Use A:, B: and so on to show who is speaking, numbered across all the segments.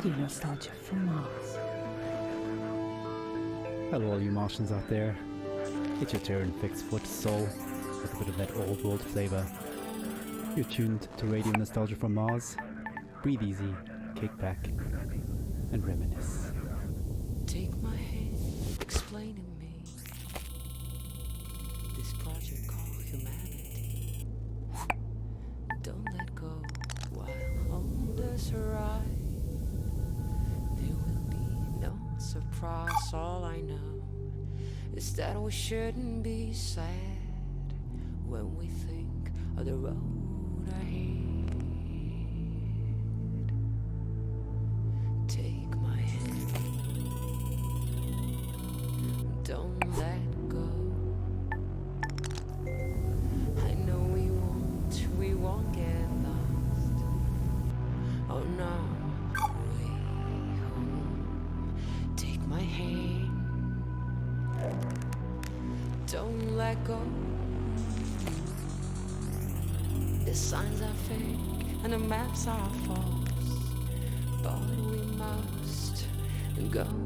A: Radio Nostalgia from Mars.
B: Hello all you Martians out there. It's your turn, fixed foot soul, with a bit of that old world flavour. You're tuned to Radio Nostalgia from Mars. Breathe easy, kick back, and reminisce.
C: Take my hand, explain to me this project called humanity. Don't let go while on this ride. There will be no surprise. All I know is that we shouldn't be sad when we think of the road ahead. Take my hand, don't let go. I know we won't get lost on our way home. Take my hand, don't let go. The signs are fake and the maps are false, but we must go on.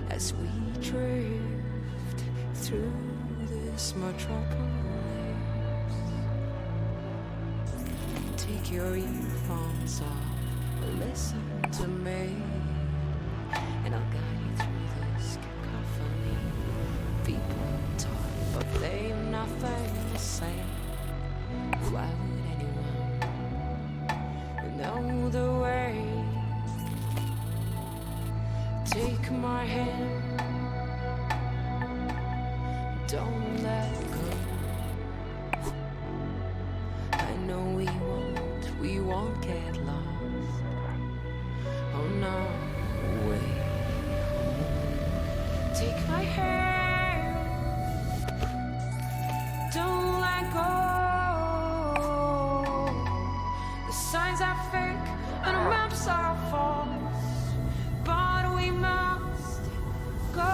C: As we drift through this metropolis, take your earphones off and listen to me, and I'll guide you through this cacophony. People talk, but they've nothing to say. Why would anyone know the way? Take my hand, don't let go. I know we won't get lost on our way home. Take my hand, don't let go. The signs are fake and the maps are false, but we must go on.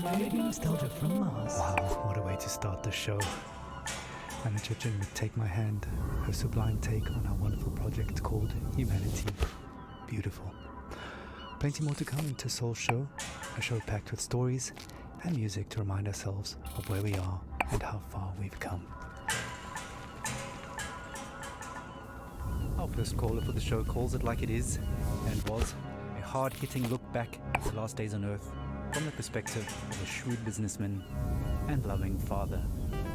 B: Radio Nostalgia from Mars. Wow, what a way to start the show. And it's your turn to Take My Hand, her sublime take on our wonderful project called Humanity. Beautiful. Plenty more to come into Soul Show. a show packed with stories and music to remind ourselves of where we are and how far we've come. Our first caller for the show calls it like it is, and was a hard-hitting look back at the last days on Earth from the perspective of a shrewd businessman and loving father.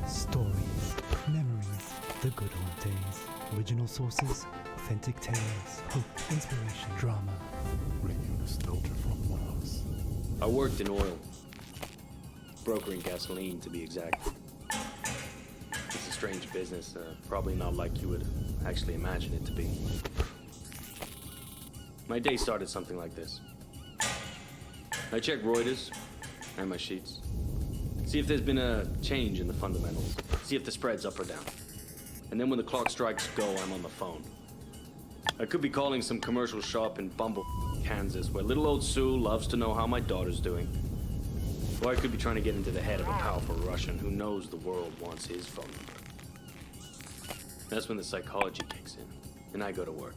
B: Stories, memories, the good old days, original sources, authentic tales, hope, inspiration, drama.
D: Radio nostalgia from Mars.
E: I worked in oil, brokering gasoline to be exact. It's a strange business, probably not like you would actually imagine it to be. My day started something like this. I check Reuters and my sheets. See if there's been a change in the fundamentals. See if the spread's up or down. And then when the clock strikes go, I'm on the phone. I could be calling some commercial shop in Bumble, Kansas, where little old Sue loves to know how my daughter's doing. Or I could be trying to get into the head of a powerful Russian who knows the world wants his phone number. That's when the psychology kicks in, and I go to work.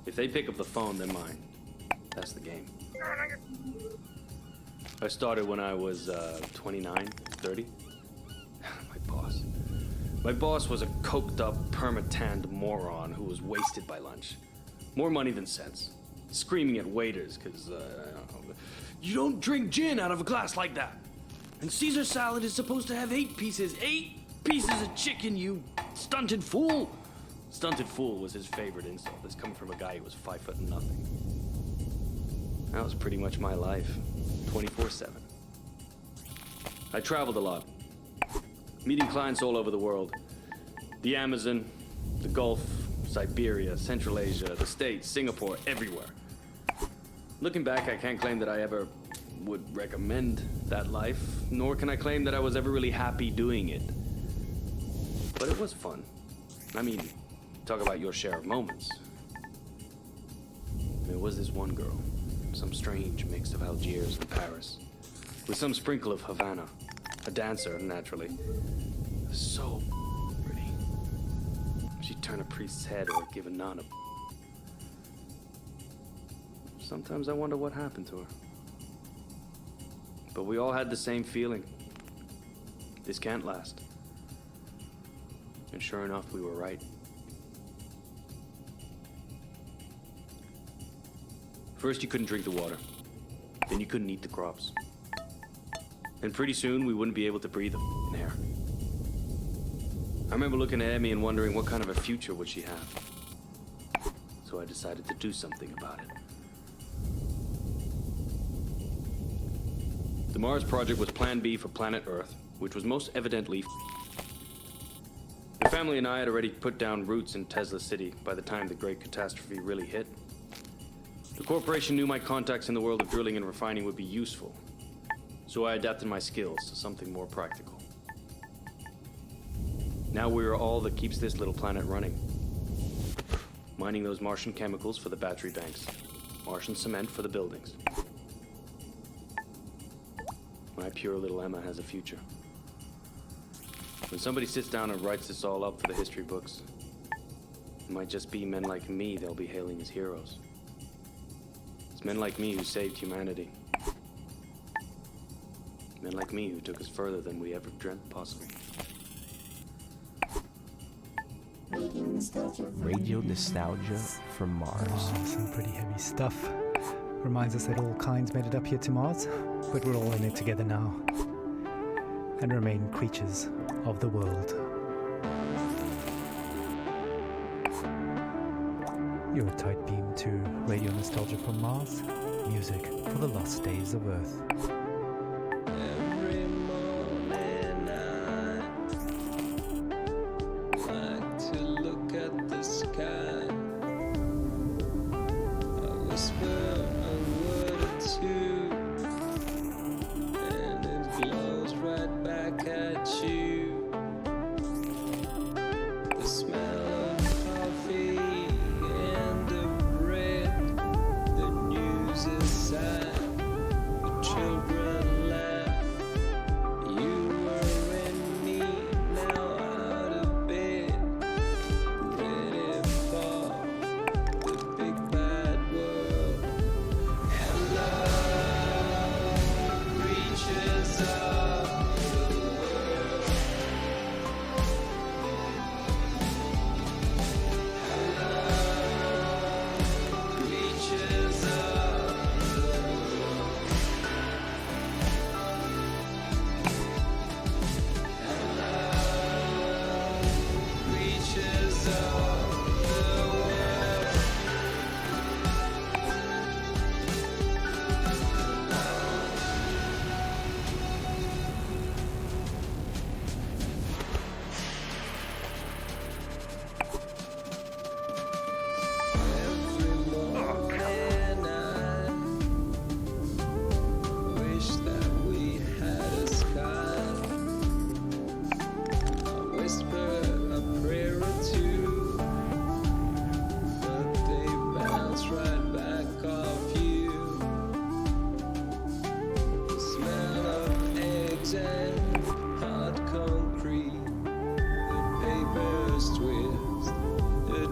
E: If they pick up the phone, they're mine. That's the game. I started when I was 29, 30. My boss was a coked-up, perma-tanned moron who was wasted by lunch. More money than sense. Screaming at waiters, because, you don't drink gin out of a glass like that. And Caesar salad is supposed to have 8 pieces. 8 pieces of chicken, you stunted fool! Stunted fool was his favorite insult. That's coming from a guy who was 5 foot nothing. That was pretty much my life. 24/7. I traveled a lot. Meeting clients all over the world. The Amazon, the Gulf, Siberia, Central Asia, the States, Singapore, everywhere. Looking back, I can't claim that I ever would recommend that life, nor can I claim that I was ever really happy doing it. But it was fun. I mean, talk about your share of moments. There was this one girl, some strange mix of Algiers and Paris, with some sprinkle of Havana. A dancer, naturally. So pretty. She'd turn a priest's head or give a nun a... Sometimes I wonder what happened to her. But we all had the same feeling. This can't last. And sure enough, we were right. First, you couldn't drink the water. Then you couldn't eat the crops. And pretty soon, we wouldn't be able to breathe the air. I remember looking at Emmy and wondering what kind of a future would she have. So I decided to do something about it. The Mars project was Plan B for planet Earth, which was most evidently The family and I had already put down roots in Tesla City by the time the great catastrophe really hit. The corporation knew my contacts in the world of drilling and refining would be useful. So I adapted my skills to something more practical. Now we're all that keeps this little planet running. Mining those Martian chemicals for the battery banks. Martian cement for the buildings. My pure little Emma has a future. When somebody sits down and writes this all up for the history books, it might just be men like me they'll be hailing as heroes. It's men like me who saved humanity. Men like me who took us further than we ever dreamt possible.
A: Radio nostalgia from Mars.
B: Oh, some pretty heavy stuff. Reminds us that all kinds made it up here to Mars, but we're all in it together now. And remain creatures of the world. You're a tight beam to Radio Nostalgia from Mars, music for the lost days of Earth.
C: Every morning I like to look at the sky. I whisper a word or two, and it glows right back at you. The smell of coffee and the bread, the news is sad, the children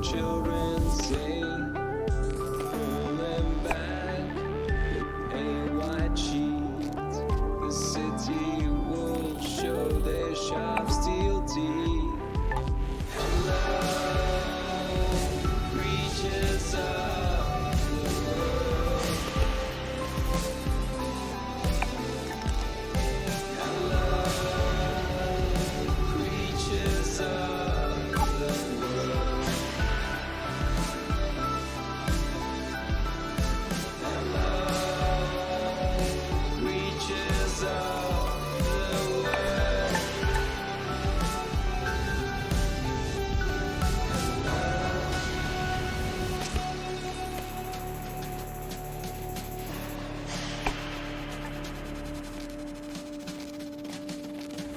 F: children sing, pulling back a white sheet. The city wolves show their sharp steel teeth. Hello, creatures of the world. Hello, creatures of the world. Hello, creatures of the world.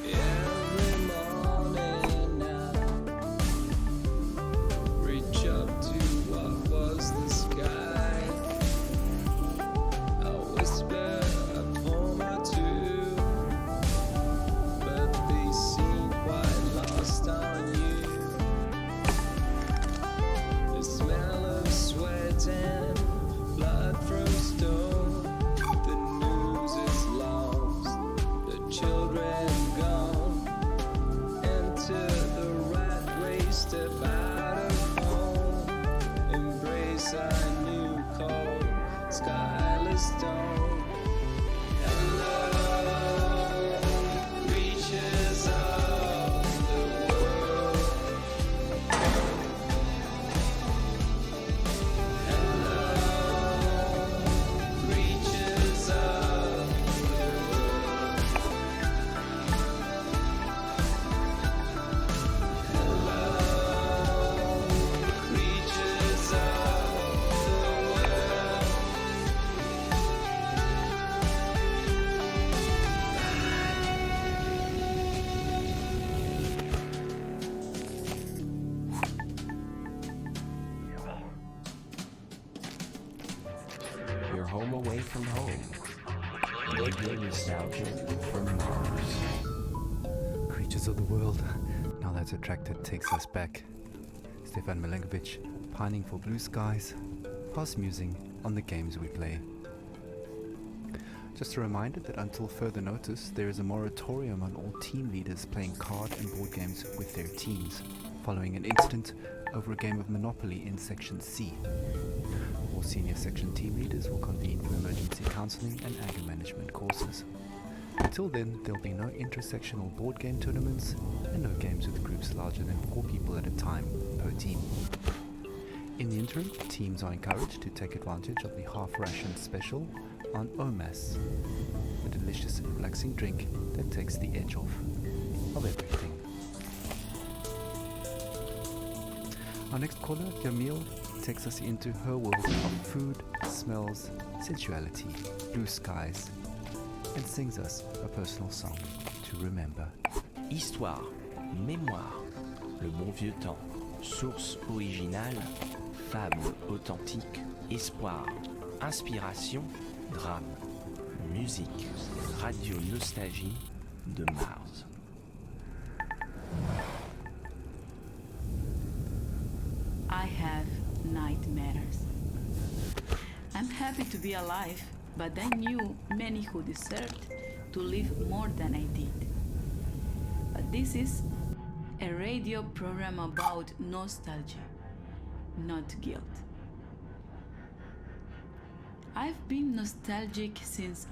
F: Every morning I reach up to what was the sky. I whisper a poem or two, but they seem quite lost on you. The smell of sweat and blood from stone. The news is lost, the children gone. Enter the rat race, step out of home. Embrace our new cold, skyless dawn. Hello, creatures of the world. Hello, creatures of the world. Hello, creatures of the world.
A: You're home away from home. Radio nostalgia from Mars.
B: Creatures of the world. Now that's attracted takes us back. Stefan Milenkovic, pining for blue skies, fast musing on the games we play. Just a reminder that until further notice, there is a moratorium on all team leaders playing card and board games with their teams, following an incident over a game of Monopoly in Section C. All senior section team leaders will convene for emergency counseling and anger management courses. Until then, there'll be no intersectional board game tournaments and no games with groups larger than 4 people at a time per team. In the interim, teams are encouraged to take advantage of the half-ration special on OMAS, a delicious and relaxing drink that takes the edge off of everything. Our next caller, Yamil, takes us into her world of food, smells, sensuality, blue skies, and sings us a personal song to remember.
A: Histoire, mémoire, le bon vieux temps, source originale, fable authentique, espoir, inspiration, drame, musique, radio nostalgie de Mars.
G: I have nightmares. I'm happy to be alive, but I knew many who deserved to live more than I did. But this is a radio program about nostalgia, not guilt. I've been nostalgic since